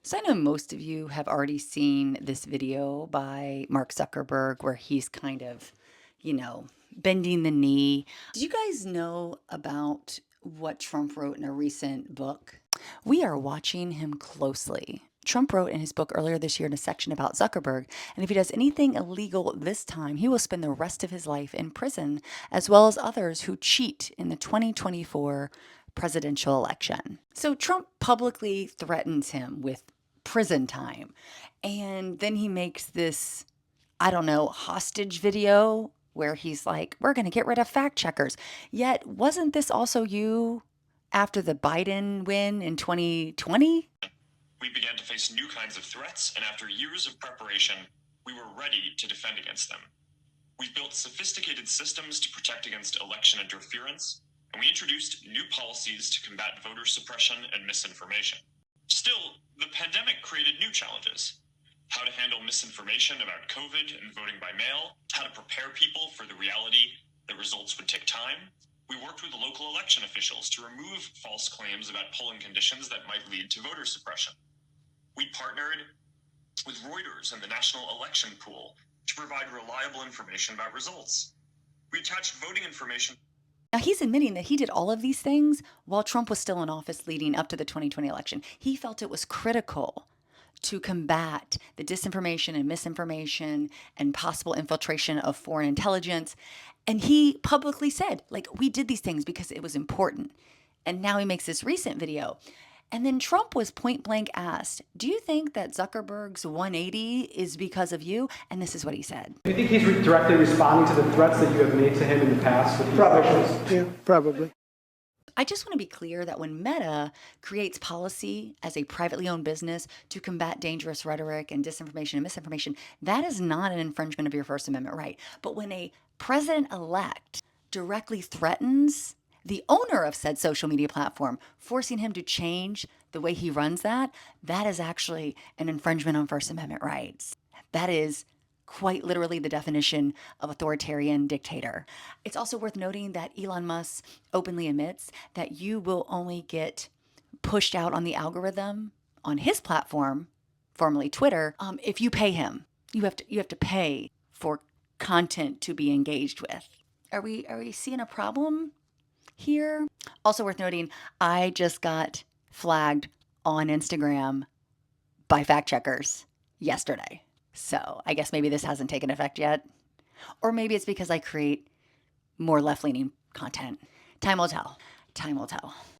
So I know most of you have already seen this video by Mark Zuckerberg where he's kind of, bending the knee. Did you guys know about what Trump wrote in a recent book? We are watching him closely. Trump wrote in his book earlier this year in a section about Zuckerberg, and if he does anything illegal this time, he will spend the rest of his life in prison, as well as others who cheat in the 2024 presidential election. So Trump publicly threatens him with prison time. And then he makes this, I don't know, hostage video where he's like, we're going to get rid of fact checkers. Yet, wasn't this also you after the Biden win in 2020? We began to face new kinds of threats, and after years of preparation, we were ready to defend against them. We've built sophisticated systems to protect against election interference, and we introduced new policies to combat voter suppression and misinformation. Still, the pandemic created new challenges. How to handle misinformation about COVID and voting by mail, how to prepare people for the reality that results would take time. We worked with local election officials to remove false claims about polling conditions that might lead to voter suppression. We partnered with Reuters and the National Election Pool to provide reliable information about results. We attached voting information. Now, he's admitting that he did all of these things while Trump was still in office leading up to the 2020 election. He felt it was critical to combat the disinformation and misinformation and possible infiltration of foreign intelligence. And he publicly said, like, we did these things because it was important. And now he makes this recent video. And then Trump was point blank asked, do you think that Zuckerberg's 180 is because of you? And this is what he said. Do you think he's directly responding to the threats that you have made to him in the past? With Probably. Yeah, probably. I just want to be clear that when Meta creates policy as a privately owned business to combat dangerous rhetoric and disinformation and misinformation, that is not an infringement of your First Amendment right. But when a president-elect directly threatens the owner of said social media platform, forcing him to change the way he runs that, that is actually an infringement on First Amendment rights. That is quite literally the definition of authoritarian dictator. It's also worth noting that Elon Musk openly admits that you will only get pushed out on the algorithm on his platform, formerly Twitter, if you pay him. You have to pay for content to be engaged with. Are we seeing a problem here? Also worth noting, I just got flagged on Instagram by fact checkers yesterday. So I guess maybe this hasn't taken effect yet. Or maybe it's because I create more left-leaning content. Time will tell. Time will tell.